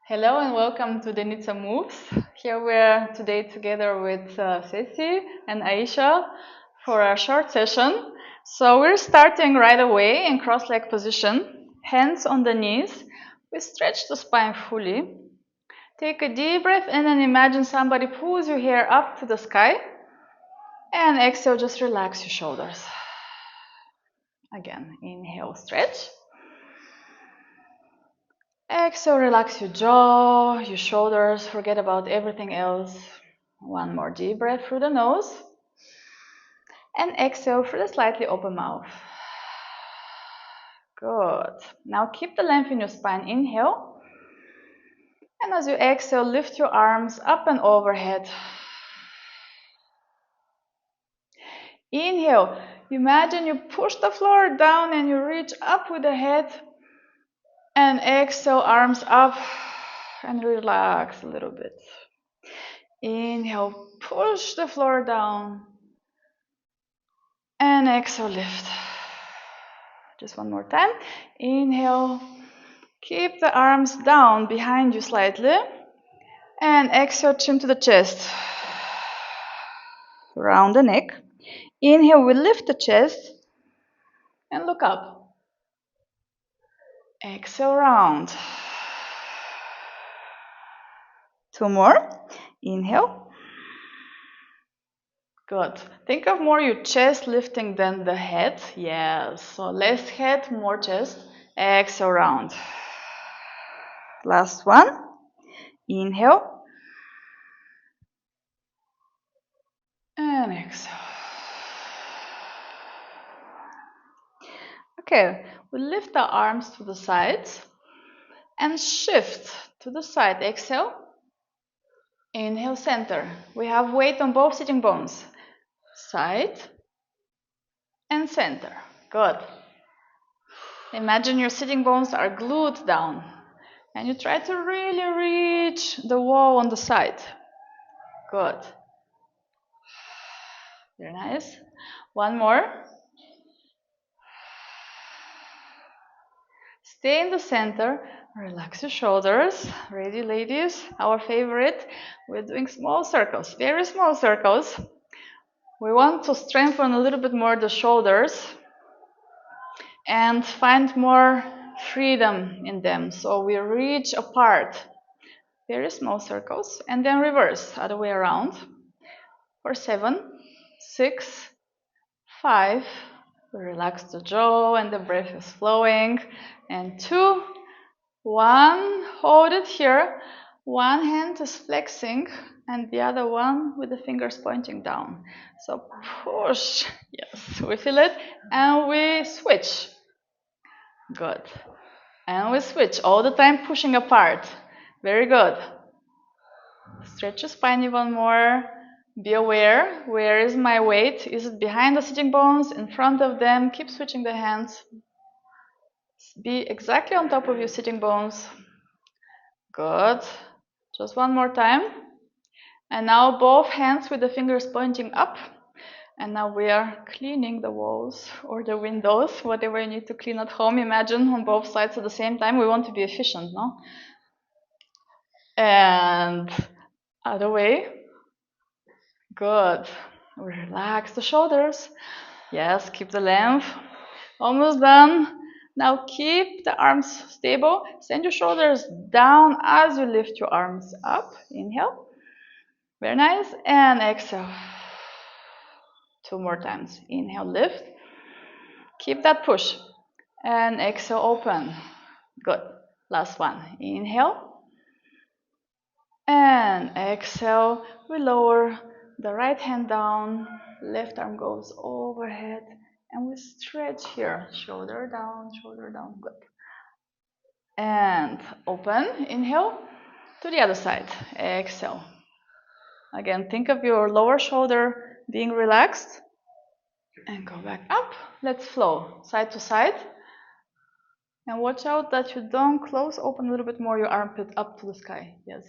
Hello and welcome to Denitsa Moves. Here we are today together with Ceci and Aisha for a short session. So we're starting right away in cross-leg position, hands on the knees. We stretch the spine fully. Take a deep breath in and imagine somebody pulls your hair up to the sky. And exhale, just relax your shoulders. Again, inhale, stretch. Exhale, relax your jaw, your shoulders, forget about everything else. One more deep breath through the nose. And exhale through the slightly open mouth. Good. Now keep the length in your spine. Inhale. And as you exhale, lift your arms up and overhead. Inhale. Imagine you push the floor down and you reach up with the head. And exhale, arms up and relax a little bit. Inhale, push the floor down. And exhale, lift. Just one more time. Inhale, keep the arms down behind you slightly. And exhale, chin to the chest. Round the neck. Inhale, we lift the chest and look up. Exhale, round. Two more. Inhale. Good. Think of more your chest lifting than the head. Yes. So less head, more chest. Exhale, round. Last one. Inhale. And exhale. Okay, we lift our arms to the sides and shift to the side. Exhale. Inhale, center. We have weight on both sitting bones. Side and center. Good. Imagine your sitting bones are glued down and you try to really reach the wall on the side. Good. Very nice. One more. Stay in the center. Relax your shoulders. Ready, ladies? Our favorite. We're doing small circles, very small circles. We want to strengthen a little bit more the shoulders and find more freedom in them. So we reach apart. Very small circles. And then reverse, other way around. For 7, 6, 5. Relax the jaw and the breath is flowing. And 2, 1. Hold it here. One hand is flexing and the other one with the fingers pointing down. So push. Yes, we feel it. And we switch. Good. And we switch. All the time pushing apart. Very good. Stretch your spine even more. Be aware. Where is my weight? Is it behind the sitting bones? In front of them? Keep switching the hands. Be exactly on top of your sitting bones. Good. Just one more time. And now both hands with the fingers pointing up. And now we are cleaning the walls or the windows, whatever you need to clean at home. Imagine on both sides at the same time. We want to be efficient, no? And other way. Good. Relax the shoulders. Yes, keep the length. Almost done. Now keep the arms stable. Send your shoulders down as you lift your arms up. Inhale. Very nice. And exhale. 2 more times. Inhale, lift. Keep that push. And exhale, open. Good. Last one. Inhale. And exhale. We lower the right hand down. Left arm goes overhead. And we stretch here. Shoulder down, shoulder down. Good. And open. Inhale. To the other side. Exhale. Again, think of your lower shoulder being relaxed. And go back up. Let's flow side to side. And watch out that you don't close open a little bit more your armpit up to the sky. Yes.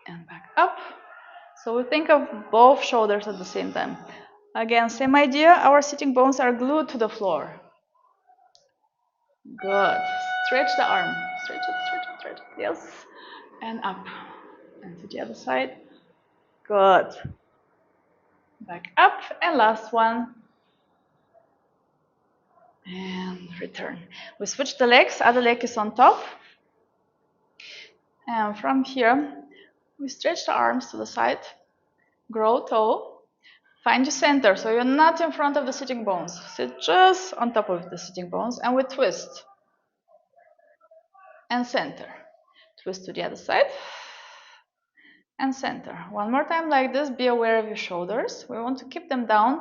And back up. So we think of both shoulders at the same time. Again, same idea. Our sitting bones are glued to the floor. Good. Stretch the arm. Stretch it, stretch it, stretch it. Yes. and up. And to the other side. Good. Back up, and last one. And return. We switch the legs, other leg is on top. And from here, we stretch the arms to the side, grow tall, find your center, so you're not in front of the sitting bones. Sit just on top of the sitting bones, and we twist. And center. Twist to the other side. And center. One more time like this, be aware of your shoulders. We want to keep them down,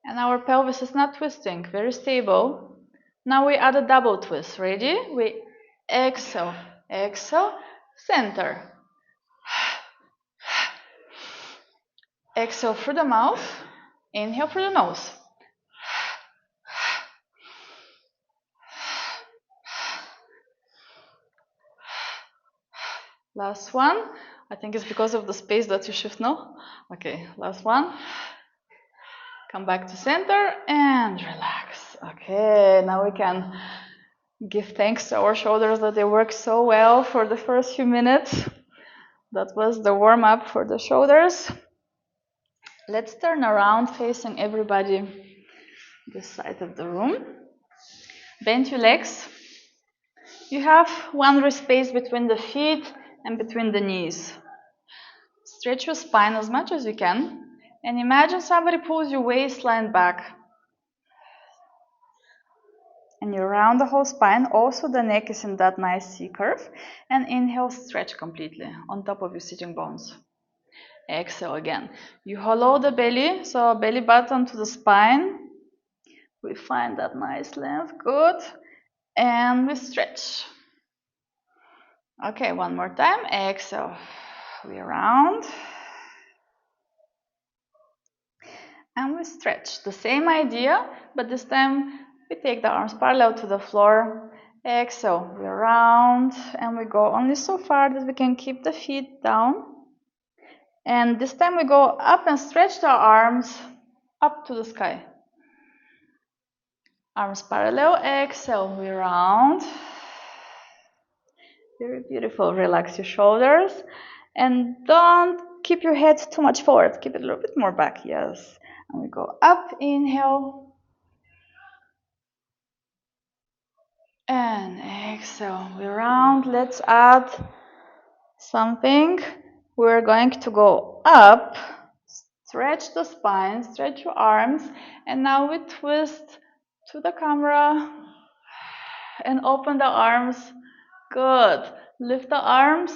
and our pelvis is not twisting, very stable. Now we add a double twist. Ready? We exhale, exhale, center. Exhale through the mouth, inhale through the nose. Last one. I think it's because of the space that you shift now. Okay, last one. Come back to center and relax. Okay, now we can give thanks to our shoulders that they work so well for the first few minutes. That was the warm-up for the shoulders. Let's turn around facing everybody this side of the room. Bend your legs. You have one wrist space between the feet and between the knees. Stretch your spine as much as you can, and imagine somebody pulls your waistline back. And you round the whole spine. Also the neck is in that nice C curve. And inhale, stretch completely on top of your sitting bones. Exhale again. You hollow the belly, so belly button to the spine. We find that nice length, good. And we stretch. Okay, one more time. Exhale. We round. And we stretch. The same idea, but this time we take the arms parallel to the floor. Exhale, we round, and we go only so far that we can keep the feet down. And this time we go up and stretch the arms up to the sky. Arms parallel, exhale, we round. Very beautiful. Relax your shoulders. And don't keep your head too much forward. Keep it a little bit more back, yes. And we go up, inhale. And exhale, we round. Let's add something. We're going to go up, stretch the spine, stretch your arms, and now we twist to the camera and open the arms. Good. Lift the arms,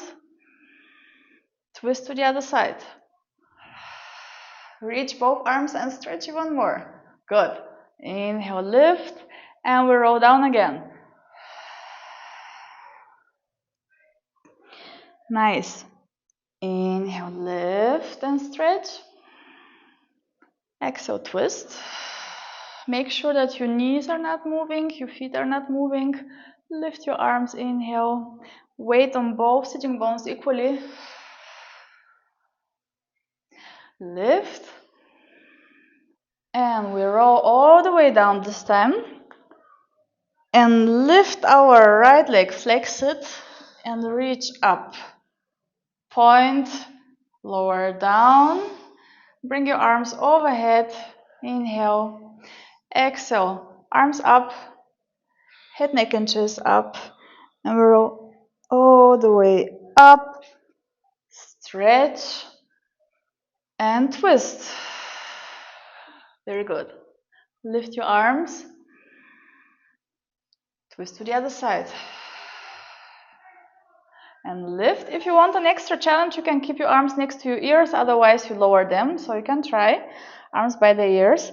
twist to the other side. Reach both arms and stretch even more. Good. Inhale, lift, and we roll down again. Nice. Inhale, lift and stretch. Exhale, twist. Make sure that your knees are not moving, your feet are not moving. Lift your arms, inhale. Weight on both sitting bones equally. Lift. And we roll all the way down this time. And lift our right leg, flex it, and reach up. Point, lower down. Bring your arms overhead. Inhale. Exhale. Arms up. Head, neck, and chest up. And we roll all the way up. Stretch. And twist. Very good. Lift your arms. Twist to the other side. And lift. If you want an extra challenge, you can keep your arms next to your ears, otherwise you lower them. So you can try arms by the ears.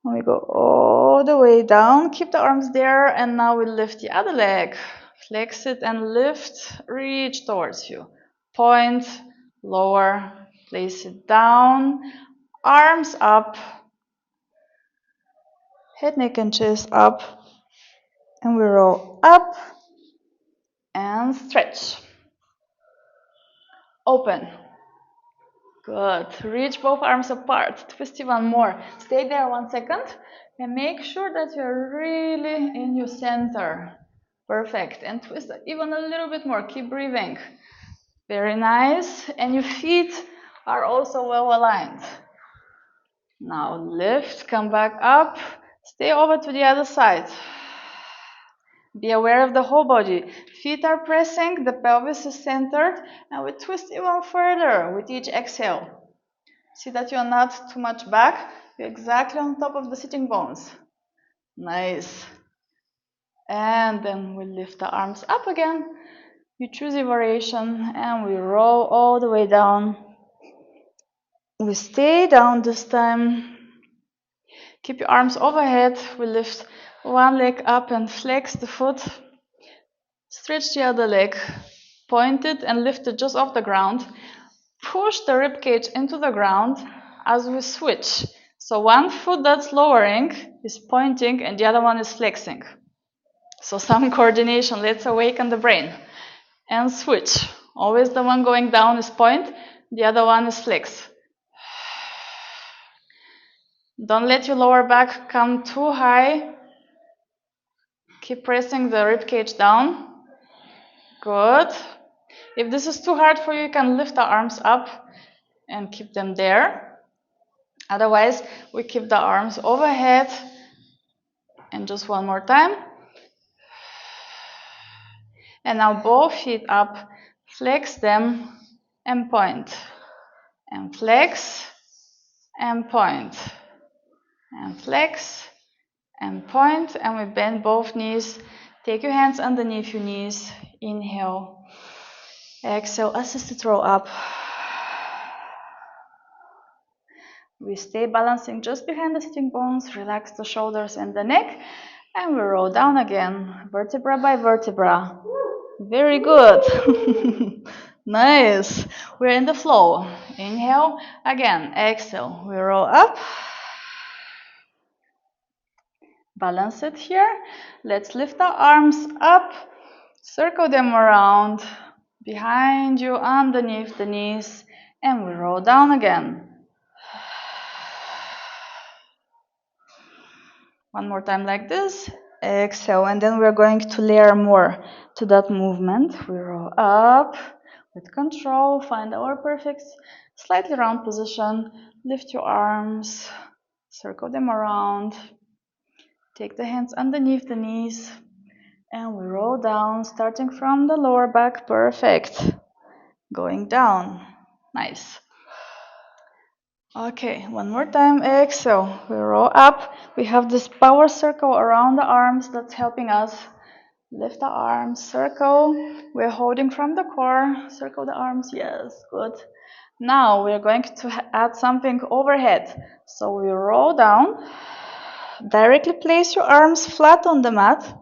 And we go all the way down. Keep the arms there, and now we lift the other leg. Flex it and lift. Reach towards you. Point, lower, place it down. Arms up. Head, neck, and chest up. And we roll up and stretch. Open. Good. Reach both arms apart. Twist even more. Stay there 1 second and make sure that you're really in your center. Perfect. And twist even a little bit more. Keep breathing. Very nice. And your feet are also well aligned. Now lift, come back up, stay over to the other side. Be aware of the whole body. Feet are pressing, the pelvis is centered, and we twist even further with each exhale. See that you're not too much back, you're exactly on top of the sitting bones. Nice. And then we lift the arms up again. You choose your variation, and we roll all the way down. We stay down this time. Keep your arms overhead. We lift one leg up and flex the foot. Stretch the other leg. Point it and lift it just off the ground. Push the rib cage into the ground as we switch. So one foot that's lowering is pointing and the other one is flexing. So some coordination. Let's awaken the brain. And switch. Always the one going down is point, the other one is flex. Don't let your lower back come too high. Keep pressing the rib cage down. Good. If this is too hard for you, you can lift the arms up and keep them there. Otherwise, we keep the arms overhead. And just one more time. And now both feet up. Flex them and point. And flex and point. And flex and point, and we bend both knees. Take your hands underneath your knees. Inhale. Exhale, assisted roll up. We stay balancing just behind the sitting bones. Relax the shoulders and the neck. And we roll down again, vertebra by vertebra. Very good. Nice. We're in the flow. Inhale. Again, exhale. We roll up. Balance it here. Let's lift the arms up. Circle them around. Behind you, underneath the knees. And we roll down again. One more time like this. Exhale. And then we're going to layer more to that movement. We roll up with control. Find our perfect slightly round position. Lift your arms. Circle them around. Take the hands underneath the knees. And we roll down, starting from the lower back. Perfect. Going down. Nice. Okay, one more time. Exhale. We roll up. We have this power circle around the arms that's helping us. Lift the arms. Circle. We're holding from the core. Circle the arms. Yes, good. Now we're going to add something overhead. So we roll down. Directly place your arms flat on the mat.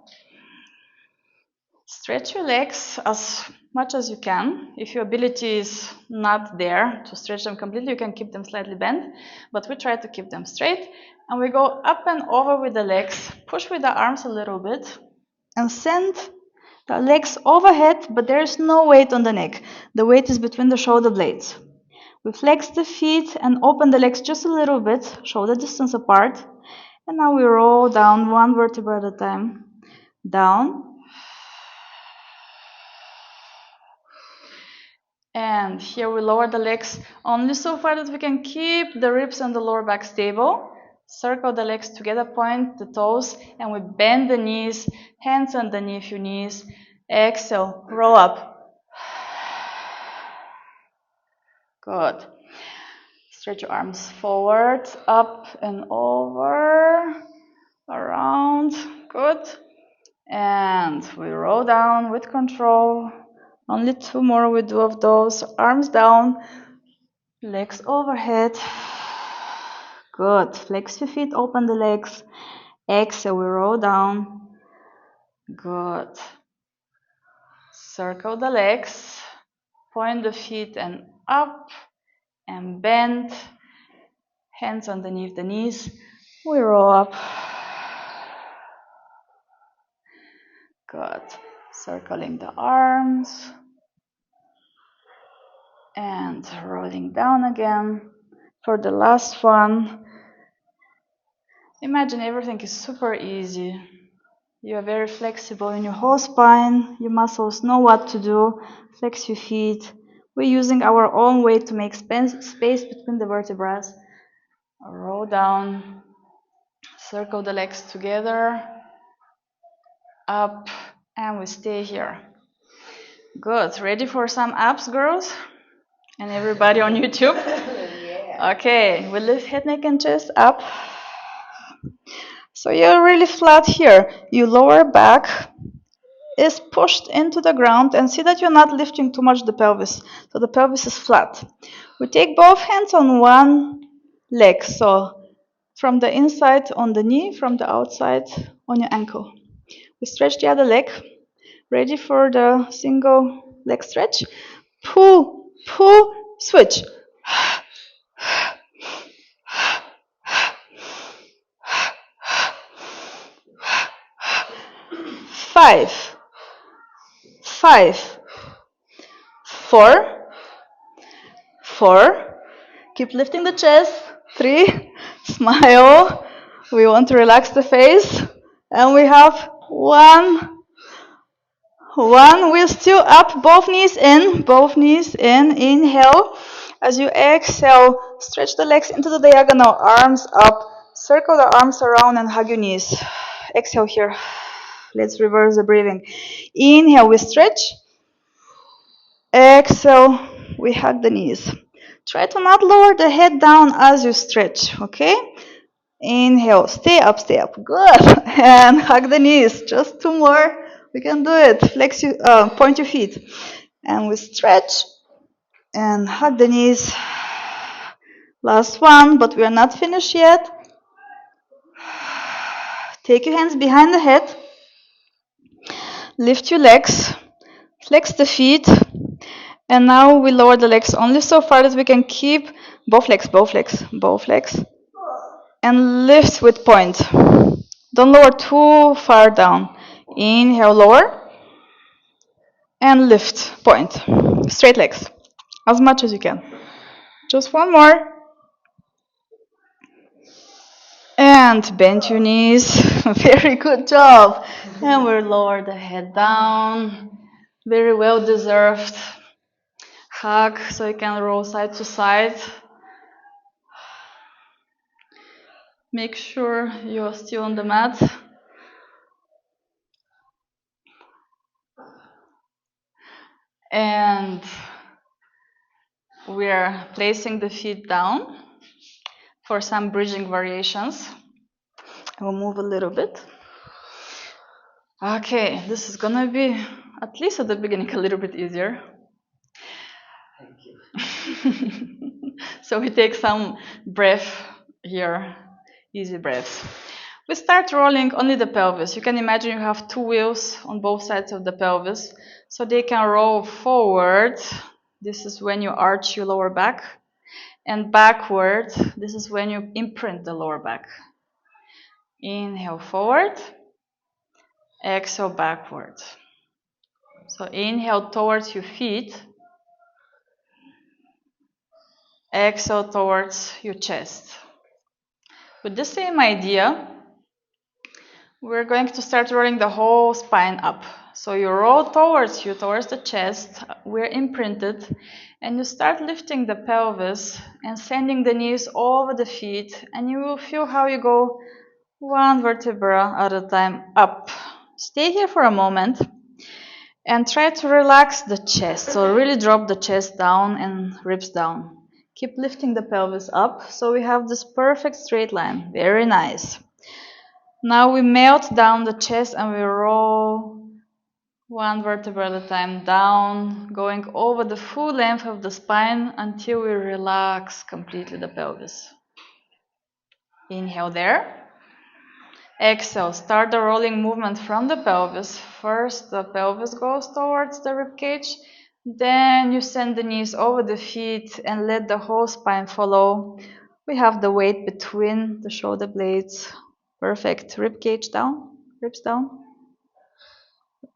Stretch your legs as much as you can. If your ability is not there to stretch them completely, you can keep them slightly bent, but we try to keep them straight. And we go up and over with the legs, push with the arms a little bit, and send the legs overhead, but there is no weight on the neck. The weight is between the shoulder blades. We flex the feet and open the legs just a little bit, shoulder distance apart. And now we roll down one vertebra at a time. Down. And here we lower the legs only so far that we can keep the ribs and the lower back stable. Circle the legs together, point the toes, and we bend the knees, hands underneath your knees. Exhale, roll up. Good. Stretch your arms forward, up and over, around. Good. And we roll down with control. Only two more we do of those. Arms down, legs overhead. Good. Flex your feet, open the legs. Exhale, we roll down. Good. Circle the legs. Point the feet and up and bend. Hands underneath the knees. We roll up. Good. Circling the arms. And rolling down again. For the last one, imagine everything is super easy. You are very flexible in your whole spine. Your muscles know what to do. Flex your feet. We're using our own weight to make space between the vertebrae. Roll down, circle the legs together, up, and we stay here. Good. Ready for some abs, girls? And everybody on YouTube? Yeah. Okay, we lift head, neck, and chest up. So you're really flat here. Your lower back is pushed into the ground, and see that you're not lifting too much the pelvis. So the pelvis is flat. We take both hands on one leg. So from the inside on the knee, from the outside on your ankle. We stretch the other leg. Ready for the single leg stretch. Pull, pull, switch. 5, 5, 4, 4. Keep lifting the chest. 3, smile. We want to relax the face. And we have 1. We're still up, both knees in, inhale. As you exhale, stretch the legs into the diagonal, arms up, circle the arms around and hug your knees. Exhale here. Let's reverse the breathing. Inhale, we stretch. Exhale, we hug the knees. Try to not lower the head down as you stretch, okay? Inhale, stay up, good. And hug the knees, just 2 more. We can do it. Flex you, point your feet. And we stretch and hug the knees. Last one, but we are not finished yet. Take your hands behind the head. Lift your legs. Flex the feet. And now we lower the legs only so far that we can keep both legs. And lift with point. Don't lower too far down. Inhale, lower. And lift, point. Straight legs. As much as you can. Just 1 more. And bend your knees. Very good job. And we'll lower the head down. Very well deserved. Hug so you can roll side to side. Make sure you're still on the mat. And we're placing the feet down for some bridging variations. We'll move a little bit. Okay, this is gonna be, at least at the beginning, a little bit easier. Thank you. So we take some breath here, easy breaths. We start rolling only the pelvis. You can imagine you have 2 wheels on both sides of the pelvis, so they can roll forward. This is when you arch your lower back, and backward. This is when you imprint the lower back. Inhale forward, exhale backward. So inhale towards your feet, exhale towards your chest. With the same idea, we're going to start rolling the whole spine up. So you roll towards the chest, we're imprinted, and you start lifting the pelvis and sending the knees over the feet, and you will feel how you go 1 vertebra at a time up. Stay here for a moment and try to relax the chest. So really drop the chest down and ribs down. Keep lifting the pelvis up so we have this perfect straight line. Very nice. Now we melt down the chest and we roll 1 vertebra at a time down, going over the full length of the spine until we relax completely the pelvis. Inhale there. Exhale, start the rolling movement from the pelvis. First, the pelvis goes towards the ribcage. Then you send the knees over the feet and let the whole spine follow. We have the weight between the shoulder blades. Perfect. Ribcage down, ribs down.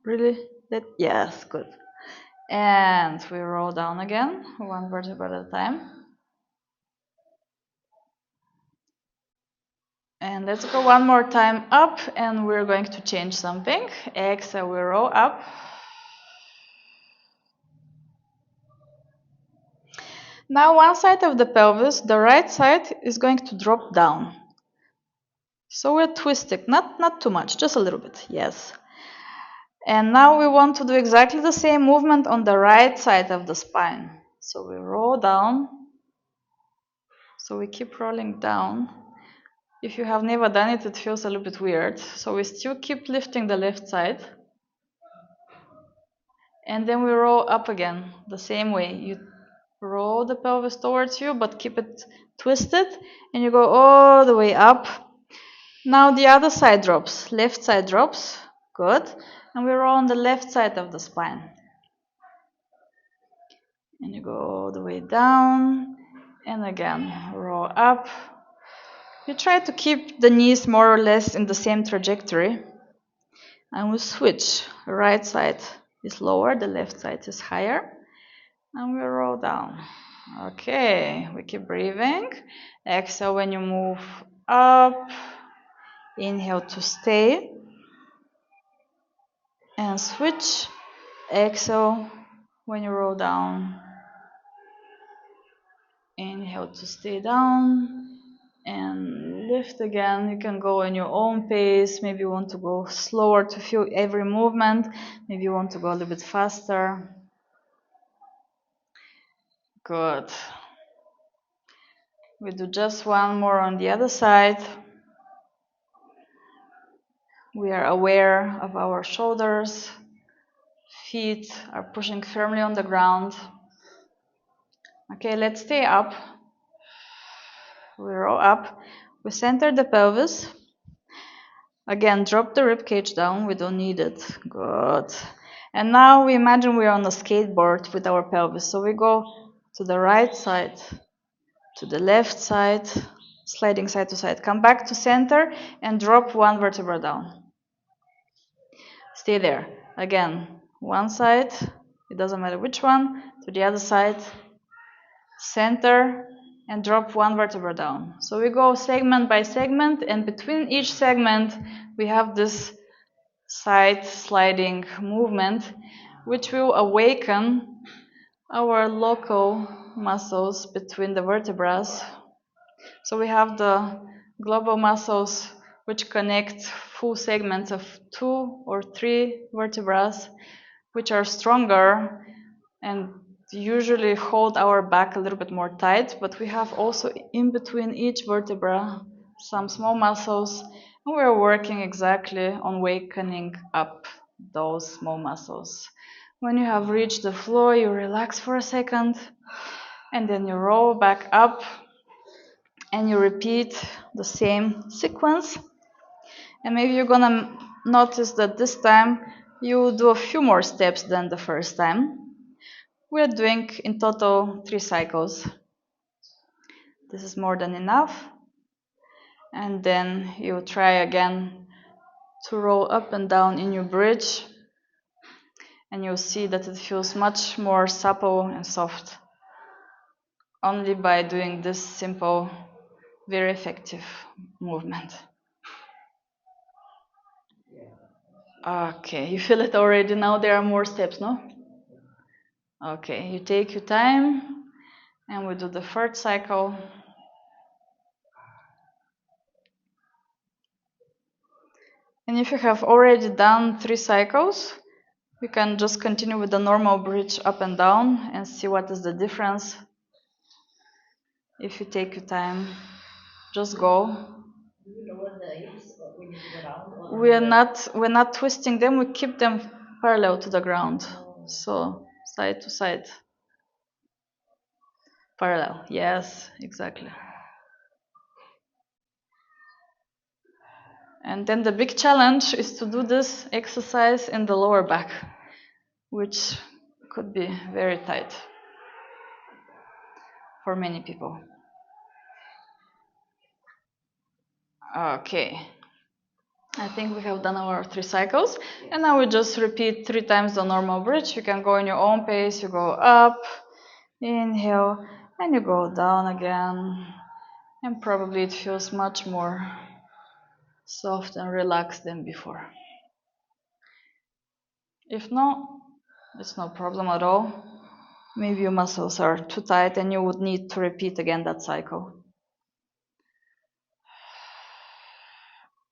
Really? Yes, good. And we roll down again, 1 vertebra at a time. And let's go 1 more time up, and we're going to change something. Exhale, we roll up. Now one side of the pelvis, the right side, is going to drop down. So we're twisting, not too much, just a little bit, yes. And now we want to do exactly the same movement on the right side of the spine. So we roll down. So we keep rolling down. If you have never done it, it feels a little bit weird. So we still keep lifting the left side. And then we roll up again, the same way. You roll the pelvis towards you, but keep it twisted. And you go all the way up. Now the other side drops. Left side drops. Good. And we roll on the left side of the spine. And you go all the way down. And again, roll up. You try to keep the knees more or less in the same trajectory. And we switch. Right side is lower, the left side is higher. And we roll down. Okay, we keep breathing. Exhale when you move up. Inhale to stay. And switch. Exhale when you roll down. Inhale to stay down. And lift again. You can go in your own pace. Maybe you want to go slower to feel every movement. Maybe you want to go a little bit faster. Good. We do just one more on the other side. We are aware of our shoulders. Feet are pushing firmly on the ground. Okay, let's stay up. We roll up. We center the pelvis. Again, drop the rib cage down. We don't need it. Good. And now we imagine we're on a skateboard with our pelvis. So we go to the right side, to the left side, sliding side to side. Come back to center and drop one vertebra down. Stay there. Again, one side, it doesn't matter which one, to the other side, center, and drop one vertebra down. So we go segment by segment, and between each segment, we have this side sliding movement, which will awaken our local muscles between the vertebrae. So we have the global muscles which connect full segments of 2 or 3 vertebrae, which are stronger and usually hold our back a little bit more tight, but we have also in between each vertebra some small muscles, and we're working exactly on wakening up those small muscles. When you have reached the floor, you relax for a second, and then you roll back up, and you repeat the same sequence. And maybe you're gonna notice that this time you do a few more steps than the first time. We're doing in total 3 cycles. This is more than enough. And then you try again to roll up and down in your bridge. And you'll see that it feels much more supple and soft. Only by doing this simple, very effective movement. Okay, you feel it already. Now there are more steps, no? Okay, you take your time, and we do the third cycle. And if you have already done 3 cycles, you can just continue with the normal bridge up and down and see what is the difference. If you take your time, just go. Do you lower the hips when you go down? We're not twisting them, we keep them parallel to the ground. So side to side. Parallel, yes, exactly. And then the big challenge is to do this exercise in the lower back, which could be very tight for many people. Okay, I think we have done our 3 cycles, and now we just repeat 3 times the normal bridge. You can go in your own pace. You go up, inhale, and you go down again, and probably it feels much more soft and relaxed than before. If not, it's no problem at all. maybe your muscles are too tight and you would need to repeat again that cycle.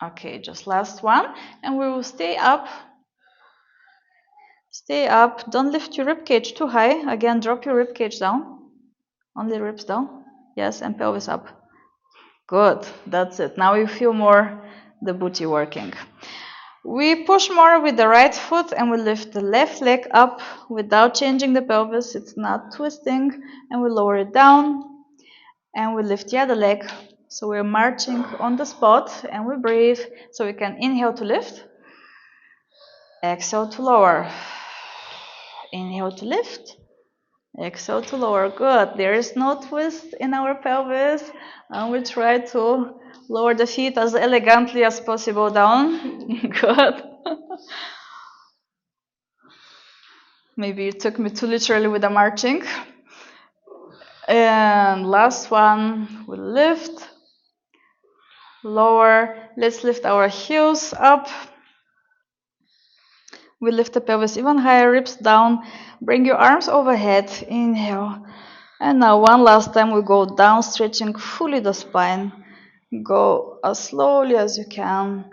Okay, just last one, and we will stay up. Stay up. Don't lift your rib cage too high. Again, drop your rib cage down. Only ribs down. Yes, and pelvis up. Good. That's it. Now you feel more the booty working. We push more with the right foot and we lift the left leg up without changing the pelvis. It's not twisting. And we lower it down and we lift the other leg. So we're marching on the spot and we breathe. So we can inhale to lift, exhale to lower, inhale to lift, exhale to lower. Good. There is no twist in our pelvis. And we try to lower the feet as elegantly as possible down. Good. Maybe it took me too literally with the marching. And last one, we lift, lower. Let's lift our heels up. We lift the pelvis even higher, ribs down. Bring your arms overhead. Inhale. And now one last time we go down, stretching fully the spine. Go as slowly as you can,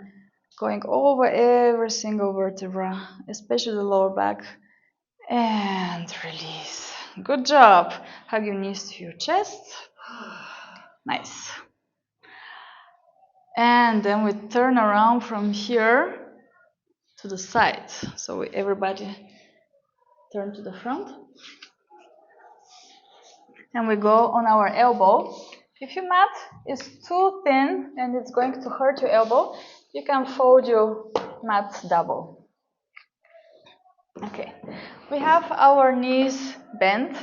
going over every single vertebra, especially the lower back. And release. Good job. Hug your knees to your chest. Nice. And then we turn around from here to the side. So everybody turn to the front. And we go on our elbow. If your mat is too thin and it's going to hurt your elbow, you can fold your mat double. Okay. We have our knees bent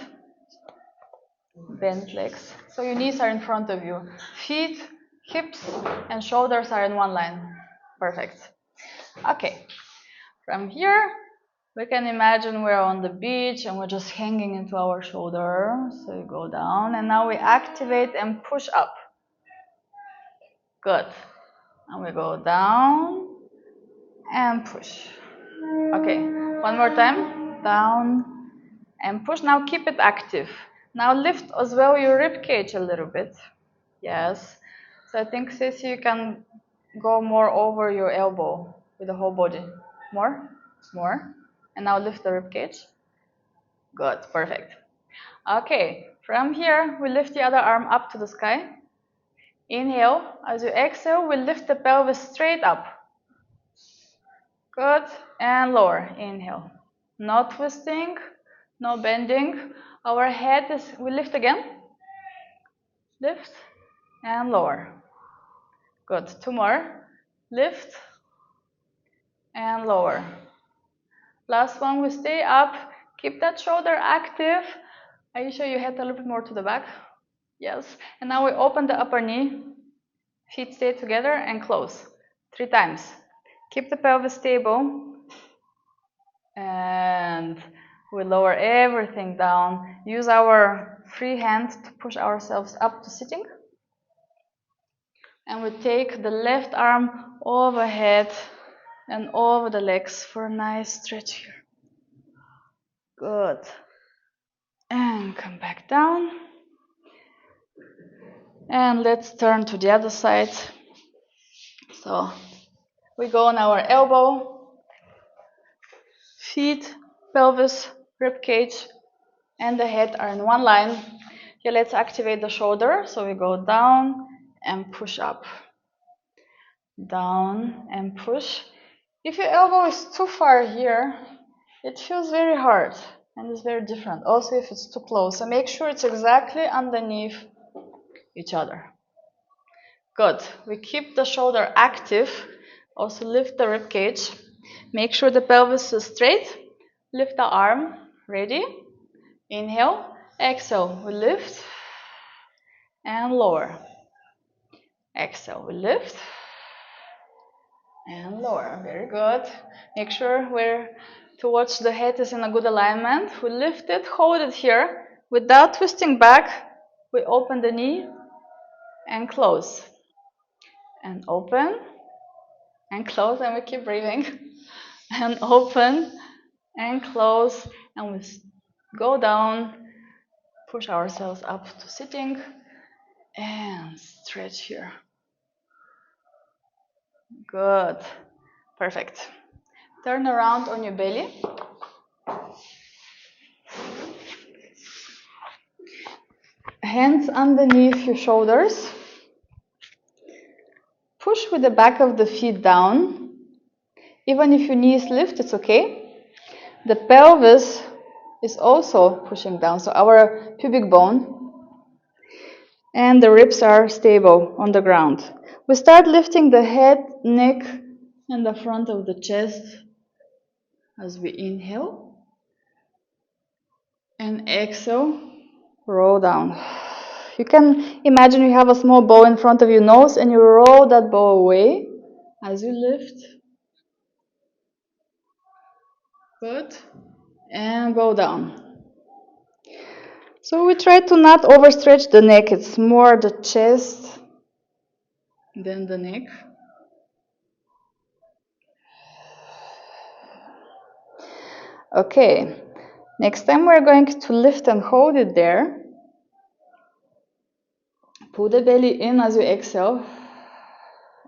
legs. So your knees are in front of you. Feet, hips, and shoulders are in one line. Perfect. Okay. From here, we can imagine we're on the beach and we're just hanging into our shoulder. So you go down and now we activate and push up. Good. And we go down and push. Okay, one more time. Down and push. Now keep it active. Now lift as well your rib cage a little bit. Yes. So I think, Ceci, you can go more over your elbow with the whole body. More? More. And now lift the rib cage. Good, perfect. Okay, from here, we lift the other arm up to the sky. Inhale. As you exhale, we lift the pelvis straight up. Good, and lower. Inhale. No twisting, no bending. Our head is, we lift again. Lift and lower. Good, two more. Lift and lower. Last one, we stay up. Keep that shoulder active. Are you sure you head a little bit more to the back? Yes. And now we open the upper knee. Feet stay together and close. 3 times. Keep the pelvis stable. And we lower everything down. Use our free hand to push ourselves up to sitting. And we take the left arm overhead and over the legs for a nice stretch here. Good. And come back down. And let's turn to the other side. So we go on our elbow, feet, pelvis, rib cage, and the head are in one line. Here, let's activate the shoulder. So we go down and push up. Down and push. If your elbow is too far here, it feels very hard and it's very different. Also, if it's too close. So make sure it's exactly underneath each other. Good. We keep the shoulder active. Also lift the rib cage. Make sure the pelvis is straight. Lift the arm. Ready? Inhale. Exhale. We lift and lower. Exhale. We lift and lower. Very good. Make sure we're towards the head is in a good alignment. We lift it. Hold it here. Without twisting back, we open the knee and close. And open and close, and we keep breathing. And open and close, and we Go down, push ourselves up to sitting, and stretch here. Good. Perfect. Turn around on your belly. Hands underneath your shoulders. Push with the back of the feet down. Even if your knees lift, it's okay. The pelvis is also pushing down, so our pubic bone and the ribs are stable on the ground. We start lifting the head, neck, and the front of the chest as we inhale. And exhale, roll down. You can imagine you have a small bow in front of your nose and you roll that bow away as you lift. Good. And go down. So we try to not overstretch the neck. It's more the chest than the neck. Okay. Next time we're going to lift and hold it there. Pull the belly in as you exhale.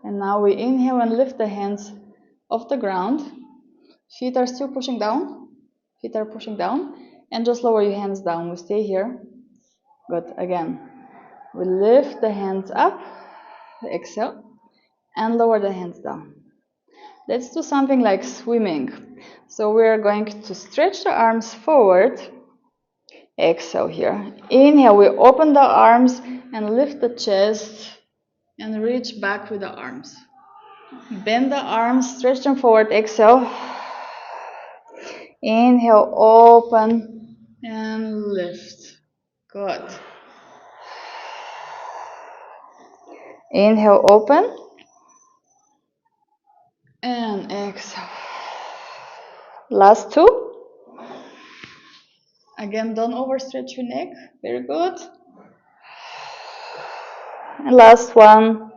And now we inhale and lift the hands off the ground. Feet are still pushing down. Feet are pushing down. And just lower your hands down. We stay here. Good. Again. We lift the hands up. Exhale. And lower the hands down. Let's do something like swimming. So we're going to stretch the arms forward. Exhale here. Inhale. We open the arms and lift the chest. And reach back with the arms. Bend the arms. Stretch them forward. Exhale. Inhale, open, and lift. Good. Inhale, open, and exhale. Last two. Again, don't overstretch your neck. Very good. And last one.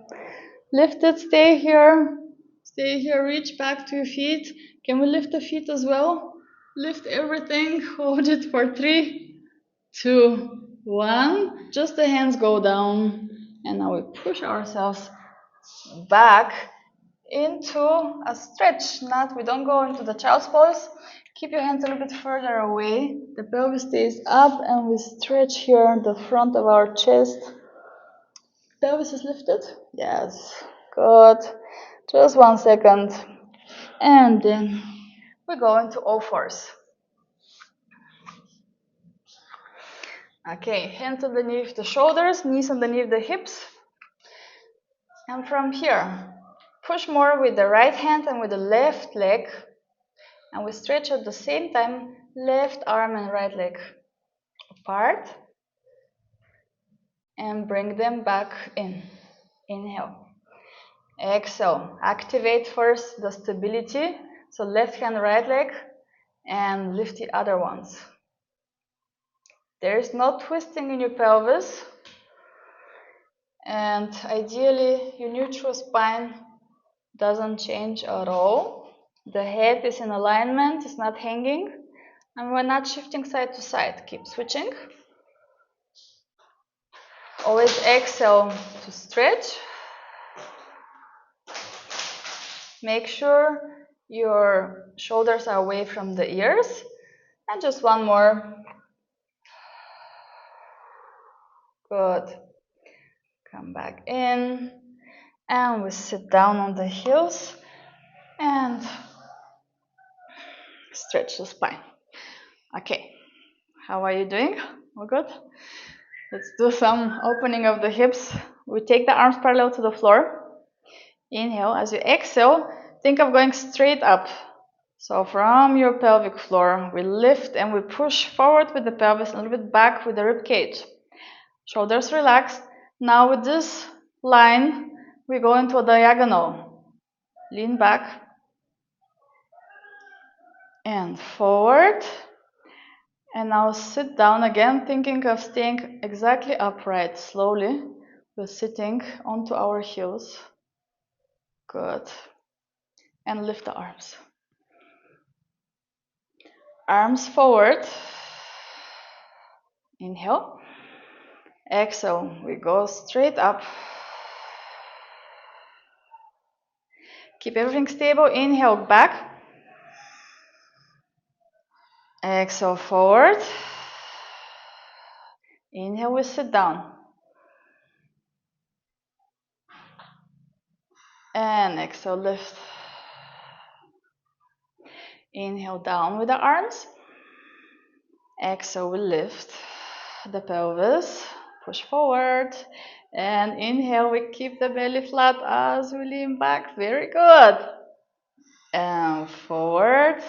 Lift it, stay here. Stay here, reach back to your feet. Can we lift the feet as well? Lift everything, hold it for 3, 2, 1. Just the hands go down. And now we push ourselves back into a stretch. We don't go into the child's pose. Keep your hands a little bit further away. The pelvis stays up and we stretch here the front of our chest. Pelvis is lifted. Yes. Good. Just 1 second. And then we go into all fours. Okay, hands underneath the shoulders, knees underneath the hips. And from here, push more with the right hand and with the left leg. And we stretch at the same time, left arm and right leg apart. And bring them back in. Inhale. Exhale. Activate first the stability. So left hand, right leg. And lift the other ones. There is no twisting in your pelvis. And ideally, your neutral spine doesn't change at all. The head is in alignment, it's not hanging. And we're not shifting side to side. Keep switching. Always exhale to stretch. Make sure your shoulders are away from the ears. And just one more. Good. Come back in. And we sit down on the heels. And stretch the spine. Okay. How are you doing? All good? Let's do some opening of the hips. We take the arms parallel to the floor. Inhale. As you exhale, think of going straight up. So from your pelvic floor, we lift and we push forward with the pelvis, a little bit back with the rib cage. Shoulders relaxed. Now with this line, we go into a diagonal. Lean back. And forward. And now sit down again, thinking of staying exactly upright. Slowly, we're sitting onto our heels. Good. And lift the arms. Arms forward. Inhale. Exhale, we go straight up. Keep everything stable. Inhale, back. Exhale, forward. Inhale, we sit down. And exhale, lift. Inhale, down with the arms. Exhale, we lift the pelvis. Push forward. And inhale, we keep the belly flat as we lean back. Very good. And forward.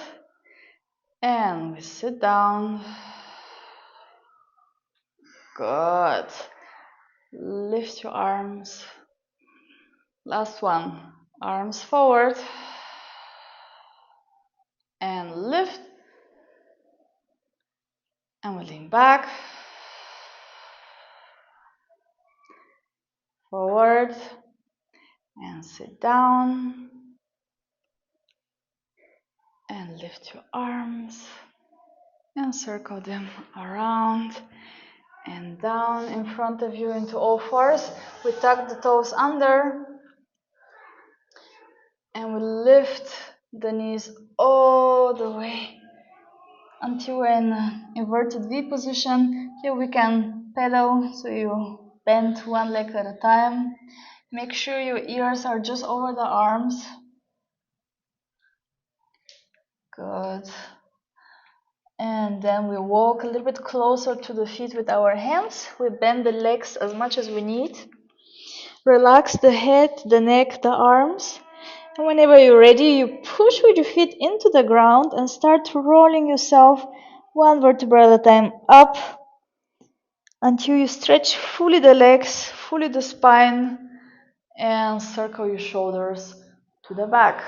And we sit down. Good. Lift your arms. Last one. Arms forward. And lift. And we lean back. Forward. And sit down. And lift your arms. And circle them around and down in front of you into all fours. We tuck the toes under. And we lift the knees all the way until we're in inverted V position. Here we can pedal, so you bend one leg at a time. Make sure your ears are just over the arms. Good. And then we walk a little bit closer to the feet with our hands. We bend the legs as much as we need. Relax the head, the neck, the arms. And whenever you're ready, you push with your feet into the ground and start rolling yourself one vertebra at a time up until you stretch fully the legs, fully the spine, and circle your shoulders to the back.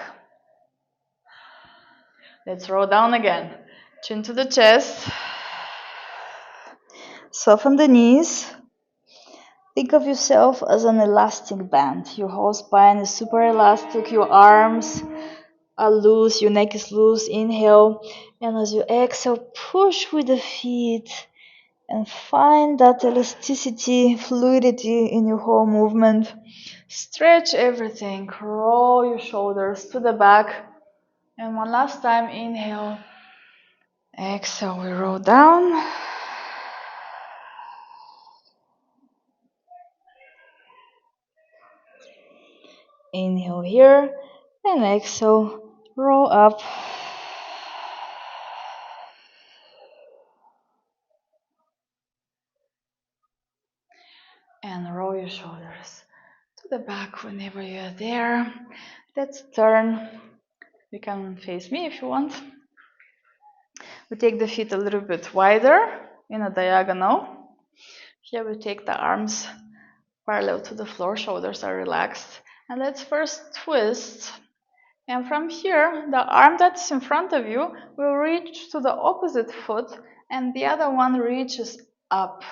Let's roll down again. Chin to the chest. Soften the knees. Think of yourself as an elastic band. Your whole spine is super elastic. Your arms are loose. Your neck is loose. Inhale. And as you exhale, push with the feet. And find that elasticity, fluidity in your whole movement. Stretch everything. Roll your shoulders to the back. And one last time, inhale. Exhale, we roll down. Inhale here. And exhale, roll up. And roll your shoulders to the back whenever you're there. Let's turn. You can face me if you want. We take the feet a little bit wider in a diagonal. Here we take the arms parallel to the floor, shoulders are relaxed. And let's first twist. And from here, the arm that's in front of you will reach to the opposite foot and the other one reaches up.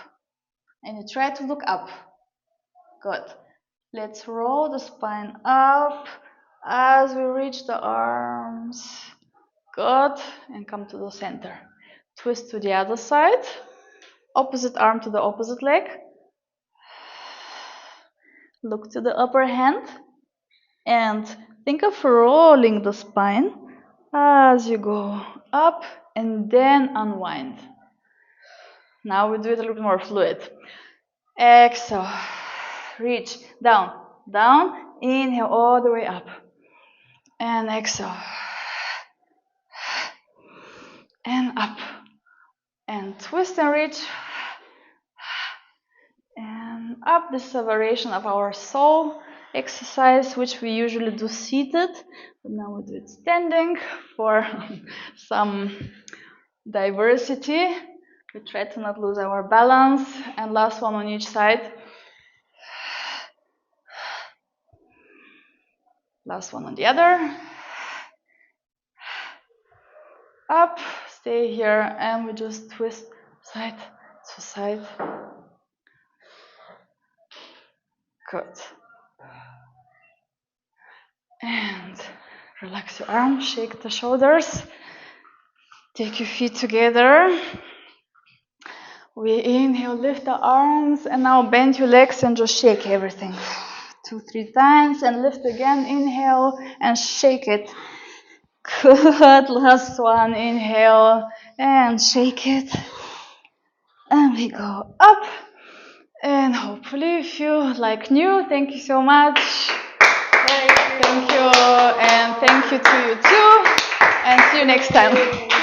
And you try to look up. Good. Let's roll the spine up as we reach the arms. Good. And come to the center. Twist to the other side. Opposite arm to the opposite leg. Look to the upper hand. And think of rolling the spine as you go up and then unwind. Now we do it a little bit more fluid. Exhale. Reach down, down. Inhale all the way up. And exhale. And up. And twist and reach. And up. This is a variation of our soul exercise, which we usually do seated. But now we do it standing for some diversity. We try to not lose our balance. And last one on each side. Last one on the other. Up, stay here, and we just twist side to side. Good. And relax your arms, shake the shoulders. Take your feet together. We inhale, lift the arms, and now bend your legs and just shake everything. 2, 3 times, and lift again. Inhale and shake it. Good. Last one. Inhale and shake it. And we go up. And hopefully you feel like new. Thank you so much. Thank you. And thank you to you too. And see you next time.